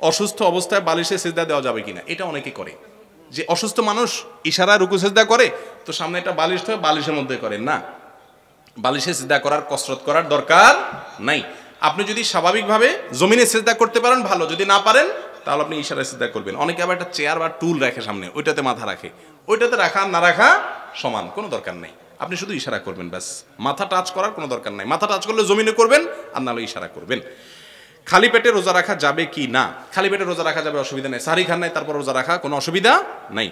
অসুস্থ অবস্থায় বালিশে সিজদা দেওয়া যাবে কিনা, এটা অনেকে করে। যে অসুস্থ মানুষ ইশারায় রুকু সিজদা করে, তো সামনে একটা বালিশ হয়, বালিশের মধ্যে করেন না, বালিশে সিজদা করার কসরত করার দরকার নাই। আপনি যদি স্বাভাবিকভাবে জমিনে সিজদা করতে পারেন ভালো, যদি না পারেন তাহলে আপনি ইশারায় সিজদা করবেন। অনেকে আবার একটা চেয়ার বা টুল রাখে সামনে, ওইটাতে মাথা রাখে, ওইটাতে রাখা না রাখা সমান, কোনো দরকার নেই। আপনি শুধু ইশারা করবেন ব্যাস, মাথা টাচ করার কোনো দরকার নাই। মাথা টাচ করলে জমিনে করবেন, আর নাহলে ইশারা করবেন। খালি পেটে রোজা রাখা যাবে কি না? খালি পেটে রোজা রাখা যাবে, অসুবিধা নেই। সারি খান নাই তারপর রোজা রাখা কোনো অসুবিধা নাই।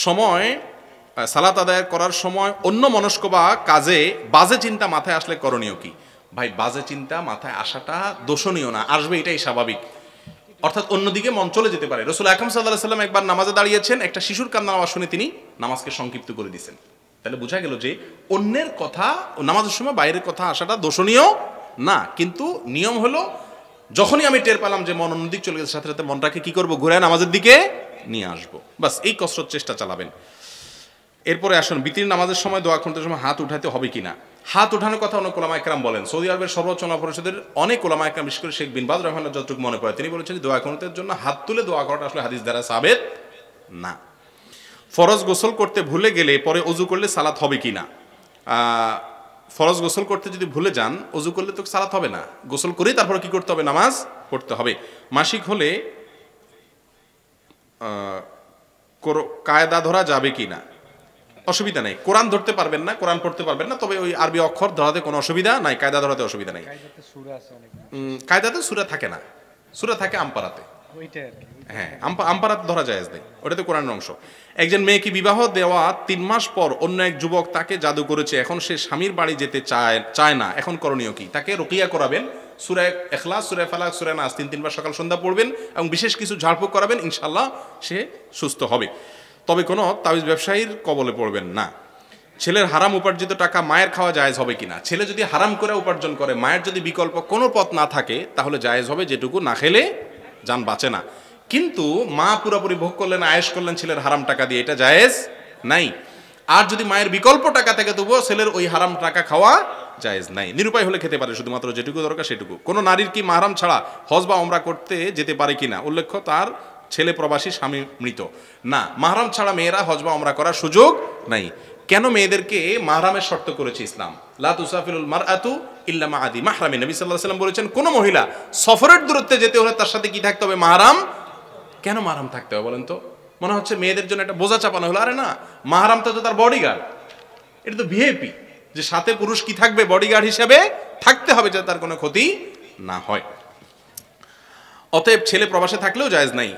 সময় সালাত আদায় করার সময় অন্য মনস্ক বা কাজে বাজে চিন্তা মাথায় আসলে করণীয় কি? ভাই, বাজে চিন্তা মাথায় আসাটা দোষণীয় না, আসবে এটাই স্বাভাবিক। অর্থাৎ অন্যদিকে মন চলে যেতে পারে। রাসূল আকরাম সাল্লাল্লাহু আলাইহি ওয়াসাল্লাম একবার নামাজে দাঁড়িয়েছেন, একটা শিশুর কান্নার আওয়াজ শুনে তিনি নামাজকে সংক্ষিপ্ত করে দিয়েছেন। তাহলে বোঝা গেল যে অন্যের কথা নামাজের সময় বাইরের কথা আসাটা দোষণীয় না, কিন্তু নিয়ম হলো যখনই আমি টের পেলাম যে মন অন্যদিক চলে গেছে, সাথে সাথে মনটাকে কি করবো, ঘুরে নামাজের দিকে নিয়ে আসবো, বাস এই কসরত চেষ্টা চালাবেন। এরপরে আসুন, বিতির নামাজের সময় দোয়া করতে সময় হাত উঠাতে হবে কিনা। হাত উঠানোর কথা অনেক ওলামা একরাম বলেন। সৌদি আরবের সর্বোচ্চ ওলামা পরিষদের অনেক ওলামা একরাম, বিশেষ করে শেখ বিন বাজ রাহিমাহুল্লাহ যতটুকু মনে পড়ে, তিনি বলেছেন দোয়া কুনুতের জন্য হাত তুলে দোয়া করাটা আসলে হাদিস দ্বারা সাবেত না। ফরজ গোসল করতে ভুলে গেলে পরে অজু করলে সালাত হবে কিনা। ফরজ গোসল করতে যদি ভুলে যান, অজু করলে তো সালাত হবে না, গোসল করেই তারপরে কি করতে হবে, নামাজ পড়তে হবে। মাসিক হলে কায়দা ধরা যাবে কিনা, অসুবিধা নেই। কোরআন ধরতে পারবেন না, কোরআন পড়তে পারবেন না, তবে ওই আরবি অক্ষর ধরাতে কোনো অসুবিধা নাই, কায়দা ধরাতে অসুবিধা নেই। কায়দাতে সূরা থাকে না, সূরা থাকে আমপারাতে, হ্যাঁ আমপারাত ধরা জায়েজ নেই, ওটাতে কোরআনের অংশ। একজন মেয়েকে বিবাহ দেওয়া 3 মাস পর অন্য এক যুবক তাকে জাদু করেছে, এখন সে স্বামীর বাড়ি যেতে চায় না, এখন করণীয় কি? তাকে রুকিয়া করাবেন, সূরা ইখলাস, সূরা ফালাক, সূরা নাস 3বার সকাল সন্ধ্যা পড়বেন এবং বিশেষ কিছু ঝাড়ফুঁক করাবেন, ইনশাআল্লাহ সে সুস্থ হবে। তবে কোনো তাবিজ ব্যবসায়ীর কবলে পড়বেন না। ছেলের হারাম উপার্জিত টাকা মায়ের খাওয়া জায়েজ হবে কিনা। ছেলে যদি হারাম করে উপার্জন করে, মায়ের যদি বিকল্প কোনো পথ না থাকে, তাহলে জায়েজ হবে, যেটুকু না খেলে জান বাঁচে না। কিন্তু মা পুরোপুরি ভোগ করলেন, আয়েশ করলেন ছেলের হারাম টাকা দিয়ে, এটা জায়েজ নাই। আর যদি মায়ের বিকল্প টাকা থেকে তবুও ছেলের ওই হারাম টাকা খাওয়া জায়েজ নাই। নিরুপায় হলে খেতে পারে, শুধুমাত্র যেটুকু দরকার সেটুকু। কোনো নারীর কি মাহরাম ছাড়া হজ বা ওমরা করতে যেতে পারে কিনা। উল্লেখ্য তার ছেলে প্রবাসী, স্বামী মৃত। না, মাহরাম ছাড়া মেয়েরা হজ বা ওমরা করার সুযোগ নাই। কেন মেয়েদেরকে মাহরামের শর্ত করেছে ইসলাম? লা তুসাফিরুল মারআতু ইল্লা মা আদি মাহরামিন। নবী সাল্লাল্লাহু আলাইহি ওয়াসাল্লাম বলেছেন, কোন মহিলা সফরের দূরত্বে যেতে হলে তার সাথে কি থাকতে হবে? মাহরাম। কেন মাহরাম থাকতে হবে বলেন তো? মনে হচ্ছে মেয়েদের জন্য একটা বোঝা চাপানো হলো। আরে না, মাহরাম তো তার বডিগার্ড, এটা তো ভিআইপি, যে সাথে পুরুষ কি থাকবে, বডিগার্ড হিসেবে থাকতে হবে, যাতে তার কোনো ক্ষতি না হয়। অতএব ছেলে প্রবাসে থাকলেও জায়েজ নাই।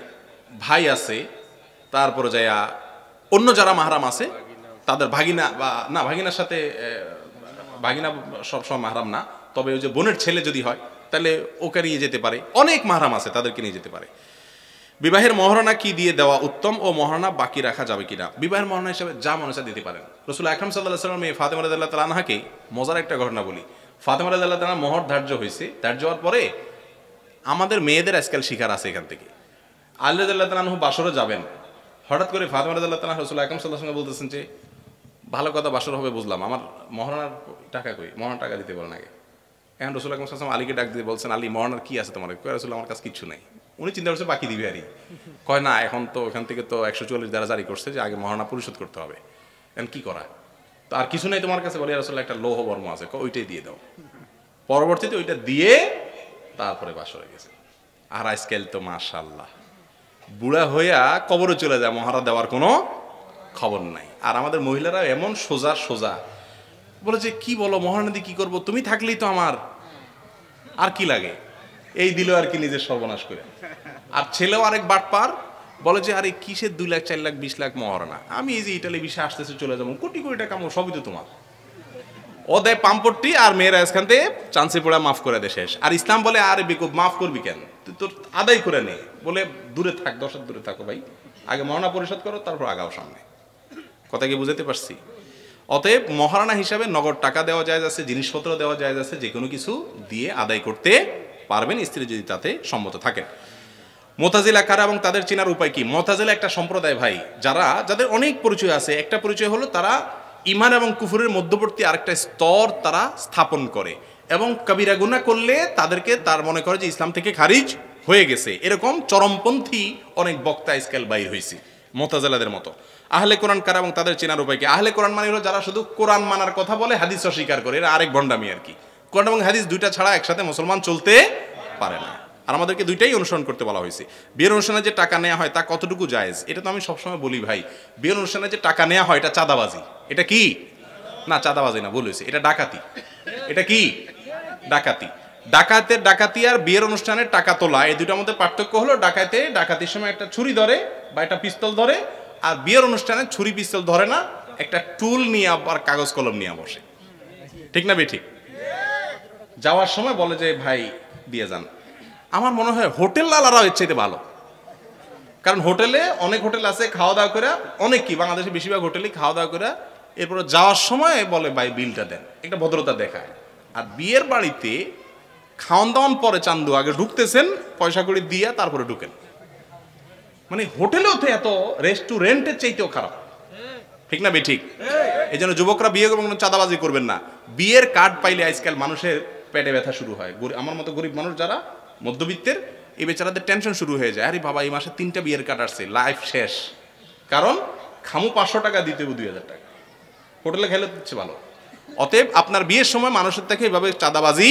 ভাই আছে, তারপরে যাইয়া অন্য যারা মাহরাম আছে তাদের ভাগিনা বা না, ভাগিনার সাথে ভাগিনা সবসময় মাহরাম না, তবে ওই যে বোনের ছেলে যদি হয় তাহলে ওকে নিয়ে যেতে পারে। অনেক মাহরাম আছে, তাদেরকে নিয়ে যেতে পারে। বিবাহের মহারণা কি দিয়ে দেওয়া উত্তম ও মহারণা বাকি রাখা যাবে কিনা। বিবাহের মহারণা হিসেবে যা মনে চায় দিতে পারেন। রাসূল আকরাম সাল্লাল্লাহু আলাইহি ওয়াসাল্লাম মেয়ে ফাতেমা রাদিয়াল্লাহু তাআলা আনহাকে, মজার একটা ঘটনা বলি। ফাতেমা রাদিয়াল্লাহু তাআলা মোহর ধার্য হয়েছে, ধার্য হওয়ার পরে আমাদের মেয়েদের আজকাল শিকার আছে এখান থেকে। আলী রাদিয়াল্লাহু তাআলা আনহু বাসরে যাবেন, হঠাৎ করে ফাতেমা রাদিয়াল্লাহু তাআলা রাসূল আকরাম সাল্লাল্লাহু আলাইহি ওয়াসাল্লাম বলতেছেন যে, ভালো কথা বাসর হবে বুঝলাম, আমার মহারণার টাকা কই, মহারণার টাকা দিতে বলেন আগে। এখন রাসূল আকরাম সাল্লাল্লাহু আলাইহি ওয়াসাল্লাম আলীকে ডাক দিয়ে বলছেন, আলী মহারণার কি আছে তোমার? কয় রাসূল আমার কাছে কিচ্ছু নাই। উনি চিন্তা করছে বাকি দিবে আরই। কয় না, এখন তো ওখান থেকে তো 144 দ্বারা জারি করছে যে আগে মহারণা পরিশোধ করতে হবে, এখন কি করা? তো আর কিছু নাই তোমার কাছে? বলে রাসূল একটা লৌহ বর্ম আছে, ওইটাই দিয়ে দাও। পরবর্তীতে ওইটা দিয়ে তারপরে বাসরে গেছে। আর আজকাল তো মাশাআল্লাহ বুড়া হইয়া কবরে চলে যায়, মহারা দেওয়ার কোনো খবর নাই। আর আমাদের মহিলারা এমন সোজা সোজা, বলে যে কি বলো, মহারণা দিয়ে কি করবো, তুমি থাকলেই তো আমার, আর কি লাগে, এই দিল আর কি নিজের সর্বনাশ করে। আর ছেলেও আরেক বাটপার, বলে যে আরে কিসের 2 লাখ 4 লাখ 20 লাখ মহারণা, আমি এই যে ইটালি বিষয়ে আসতেছে চলে যাবো, কোটি কোটি টাকা সবই তো তোমার। ও দেয় পাম্পট্টি, আর মেয়েরা এখান থেকে চান্সে পড়া মাফ করে দেয় শেষ। আর ইসলাম বলে আরে বেকুব, মাফ করবি কেন, তুই তোর আদায় করে নে, বলে দূরে থাক, 10 হাত দূরে থাকো ভাই, আগে মহারণা পরিশোধ করো, তারপর আগাও সামনে। কথা কি বুঝাতে পারছি? অতএব মহারণা হিসাবে নগদ টাকা দেওয়া যায় আছে, জিনিসপত্র দেওয়া যায় আছে, যে কোনো কিছু দিয়ে আদায় করতে পারবেন স্ত্রী যদি তাতে সম্মত থাকেন। মুতাজিলা কারা এবং তাদের চেনার উপায় কি? মুতাজিলা একটা সম্প্রদায় ভাই, যাদের অনেক পরিচয় আছে। একটা পরিচয় হলো তারা ঈমান এবং কুফরের মধ্যবর্তী আরেকটা স্তর তারা স্থাপন করে, এবং কবিরা গুনাহ করলে তাদেরকে তার মনে করে যে ইসলাম থেকে খারিজ হয়ে গেছে, এরকম চরমপন্থী অনেক বক্তা আজকাল বাইর হয়েছে মুতাজিলাদের মতো। আহলে কোরআন কারা এবং তাদের চেনার উপায় কি? আহলে কোরআন মানে হলো যারা শুধু কোরআন মানার কথা বলে, হাদিস অস্বীকার করে, এরা আরেক ভণ্ডামি আর কি। কোরআন এবং হাদিস দুইটা ছাড়া একসাথে মুসলমান চলতে পারে না, আর আমাদেরকে দুইটাই অনুসরণ করতে বলা হয়েছে। বিয়ের অনুষ্ঠানে যে টাকা নেওয়া হয় তা কতটুকু জায়েজ? এটা তো আমি সবসময় বলি ভাই, বিয়ের অনুষ্ঠানে যে টাকা নেওয়া হয় এটা চাঁদাবাজি। এটা কি? না, চাঁদাবাজি না, ভুল হয়েছে, এটা ডাকাতি। এটা কি? ডাকাতি। ডাকাতি আর বিয়ের অনুষ্ঠানে টাকা তোলা, এই দুটার মধ্যে পার্থক্য হলো ডাকাতির সময় একটা ছুরি ধরে বা একটা পিস্তল ধরে, আর বিয়ের অনুষ্ঠানে ছুরি পিস্তল ধরে না, একটা টুল নিয়ে আবার কাগজ কলম নিয়ে বসে। ঠিক না বেঠিক? যাওয়ার সময় বলে যে ভাই দিয়ে যান। আমার মনে হয় হোটেল লালারাও এর চাইতে ভালো, কারণ হোটেলে অনেক হোটেল আছে খাওয়া দাওয়া করে, অনেক কি বাংলাদেশে বেশিরভাগ হোটেলই খাওয়া দাওয়া করে এরপরে যাওয়ার সময় বলে ভাই বিলটা দেন, একটা ভদ্রতা দেখায়। আর বিয়ের বাড়িতে খাওয়ান দাওয়ান পরে চান্দু, আগে ঢুকতেছেন পয়সা করে দিয়া তারপরে ঢুকেন। মানে হোটেলেও তো এত রেস্টুরেন্টের চাইতেও খারাপ। ঠিক না বেঠিক? এই জন্য যুবকরা বিয়ে করবেন কোনো চাঁদাবাজি করবেন না। বিয়ের কার্ড পাইলে আজকাল মানুষের পেটে ব্যথা শুরু হয়। আমার মতো গরিব মানুষ যারা মধ্যবিত্তের, এই বেচারাদের টেনশন শুরু হয়ে যায়, আরে বাবা এই মাসে 3টা বিয়ের কার্ড আসছে, লাইফ শেষ। কারণ খামু 500 টাকা দিতে হবে 2000 টাকা, হোটেলে খেলে দিচ্ছে ভালো। অতএব আপনার বিয়ের সময় মানুষের থেকে এভাবে চাঁদাবাজি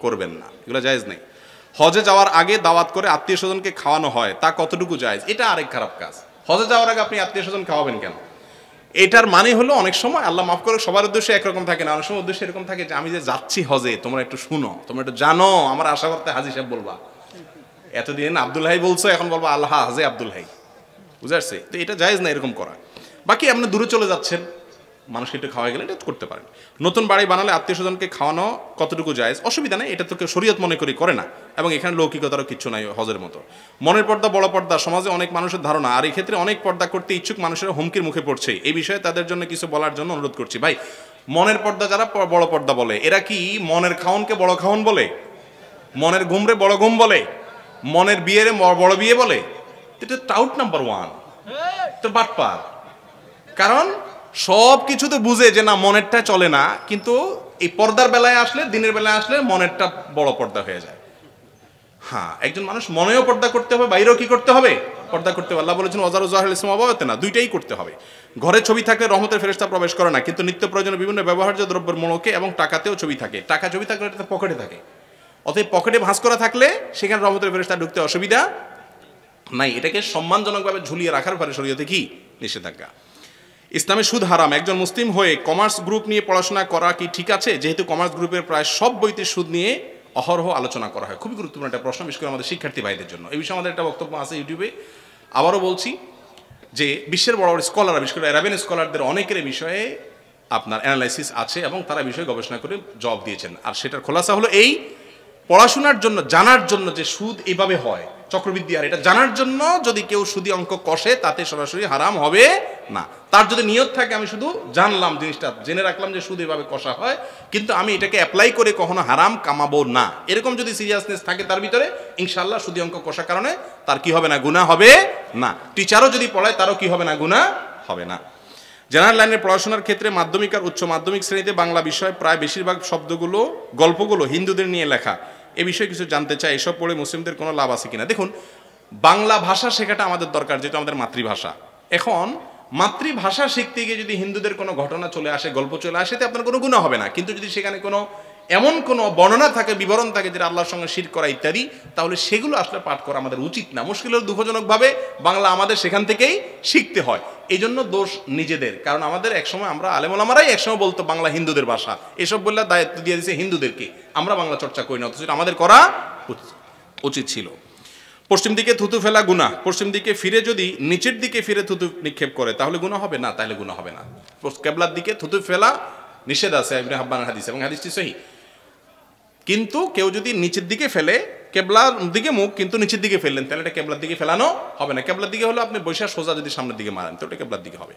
করবেন না, এগুলো জায়েজ নেই। হজে যাওয়ার আগে দাওয়াত করে আত্মীয় স্বজনকে খাওয়ানো হয়, তা কতটুকু জায়েজ? এটা আরেক খারাপ কাজ। হজে যাওয়ার আগে আপনি আত্মীয় স্বজন খাওয়াবেন কেন? এটার মানে হলো অনেক সময়, আল্লাহ মাফ করে, সবার উদ্দেশ্য একরকম থাকে না, অনেক সময় উদ্দেশ্য এরকম থাকে যে আমি যে যাচ্ছি হজে, তোমরা একটু শুনো, তোমরা একটু জানো, আমার আশা করতে হাজি সাহেব বলবা, এতদিন আব্দুল হাই বলছো, এখন বলবা আল্লাহ হাজে আব্দুল হাই, বুঝে আসছে? তো এটা জায়েজ না এরকম করা। বাকি আপনি দূরে চলে যাচ্ছেন, মানুষকে একটু খাওয়া গেলে এটা করতে পারেন। নতুন বাড়ি বানালে আত্মীয় স্বজনকে খাওয়ানো কতটুকু জায়েজ? অসুবিধা নেই, এটা তো কেউ শরীয়ত মনে করে না, এবং এখানে লৌকিকতারও কিচ্ছু নাই হজের মতো। মনের পর্দা বড় পর্দা সমাজে অনেক মানুষের ধারণা, আর এই ক্ষেত্রে অনেক পর্দা করতে ইচ্ছুক মানুষের হুমকির মুখে পড়ছে। এই বিষয়ে তাদের জন্য কিছু বলার জন্য অনুরোধ করছি। ভাই, মনের পর্দা যারা বড় পর্দা বলে, এরা কি মনের খাওনকে বড় খাওন বলে? মনের ঘুমরে বড় ঘুম বলে? মনের বিয়েরে বড় বিয়ে বলে? এটা টাউট নাম্বার 1, তো বাটপার। কারণ সব কিছুতে বুঝে যে না মনেরটা চলে না, কিন্তু এই পর্দার বেলায় আসলে, দিনের বেলায় আসলে মনেরটা বড় পর্দা হয়ে যায়। হ্যাঁ, একজন মানুষ মনেও পর্দা করতে হবে, বাইরেও কি করতে হবে? পর্দা করতে হবে। আল্লাহ বলেছেন ওয়াজারু জাহিল ইসলাম অবাবতে না, দুইটাই করতে হবে। ঘরে ছবি থাকলে রহমতের ফেরেশতা প্রবেশ করে না, কিন্তু নিত্য প্রয়োজনীয় বিভিন্ন ব্যবহার্য দ্রব্যের মোড়কে এবং টাকাতেও ছবি থাকে। টাকা ছবি থাকলে এটা পকেটে থাকে, অতএব পকেটে ভাঁজ করা থাকলে সেখানে রহমতের ফেরেশতা ঢুকতে অসুবিধা নাই। এটাকে সম্মানজনকভাবে ঝুলিয়ে রাখার পরে শরীয়তে কি নিষেধাজ্ঞা? ইসলামে সুদ হারাম। একজন মুসলিম হয়ে কমার্স গ্রুপ নিয়ে পড়াশোনা করা কি ঠিক আছে? যেহেতু কমার্স গ্রুপের প্রায় সব বইতে সুদ নিয়ে অহরহ আলোচনা করা হয়। খুবই গুরুত্বপূর্ণ একটা প্রশ্ন, বিশেষ করে আমাদের শিক্ষার্থী ভাইদের জন্য। এই বিষয়ে আমাদের একটা বক্তব্য আছে ইউটিউবে। আবারও বলছি যে বিশ্বের বড় বড় স্কলাররা, বিশেষ করে অ্যারাবিয়ান স্কলারদের অনেকের বিষয়ে আপনার অ্যানালাইসিস আছে এবং তারা বিষয়ে গবেষণা করে জবাব দিয়েছেন। আর সেটার খোলাসা হলো এই, পড়াশোনার জন্য, জানার জন্য যে সুদ এইভাবে হয়, চক্রবৃদ্ধি, আর এটা জানার জন্য যদি কেউ সুদি অঙ্ক কষে তাতে সরাসরি হারাম হবে না। তার যদি নিয়ত থাকে আমি শুধু জানলাম, জিনিসটা জেনে রাখলাম যে সুদ এভাবে কষা হয়, কিন্তু আমি এটাকে অ্যাপ্লাই করে কখনো হারাম কামাবো না, এরকম যদি সিরিয়াসনেস থাকে তার ভিতরে, ইনশাআল্লাহ সুদি অঙ্ক কষার কারণে তার কি হবে না? গুনাহ হবে না। টিচারও যদি পড়ায় তারও কি হবে না? গুনাহ হবে না। জেনারেল লাইনের পড়াশোনার ক্ষেত্রে মাধ্যমিক আর উচ্চ মাধ্যমিক শ্রেণীতে বাংলা বিষয় প্রায় বেশিরভাগ শব্দগুলো, গল্পগুলো হিন্দুদের নিয়ে লেখা। এ বিষয়ে কিছু জানতে চাই, এসব পড়ে মুসলিমদের কোনো লাভ আছে কিনা? দেখুন, বাংলা ভাষা শেখাটা আমাদের দরকার, যেহেতু আমাদের মাতৃভাষা। এখন মাতৃভাষা শিখতে গিয়ে যদি হিন্দুদের কোনো ঘটনা চলে আসে, গল্প চলে আসে, এতে আপনার কোনো গুনাহ হবে না। কিন্তু যদি সেখানে কোনো এমন কোনো বর্ণনা থাকে, বিবরণ থাকে যেটা আল্লাহর সঙ্গে শিরক করা ইত্যাদি, তাহলে সেগুলো আসলে পাঠ করা আমাদের উচিত না। মুশকিল হলো দুঃখজনকভাবে বাংলা আমাদের সেখান থেকেই শিখতে হয়। এই জন্য দোষ নিজেদের, কারণ আমাদের একসময় আমরা আলেম ওলামারাই একসময় বলতো বাংলা হিন্দুদের ভাষা, এসব বললে দায়িত্ব দিয়ে দিয়েছে হিন্দুদেরকে, আমরা বাংলা চর্চা করি না, অথচ আমাদের করা উচিত ছিল। পশ্চিম দিকে থুতু ফেলা গুনাহ। পশ্চিম দিকে ফিরে যদি নিচের দিকে ফিরে থুতু নিক্ষেপ করে তাহলে গুনাহ হবে না? তাহলে গুনাহ হবে না। কেবলার দিকে থুতু ফেলা নিষেধ আছে ইবনে হাব্বানের হাদিস, এবং হাদিসটি সহিহ। কিন্তু কেউ যদি নিচের দিকে ফেলে, কেবলার দিকে মুখ কিন্তু নিচের দিকে ফেললেন, তাহলে এটা কেবলার দিকে ফেলানো হবে না। কেবলার দিকে হলো আপনি বৈশা সোজা যদি সামনের দিকে মারেন, তো ওটা কেবলার দিকে হবে।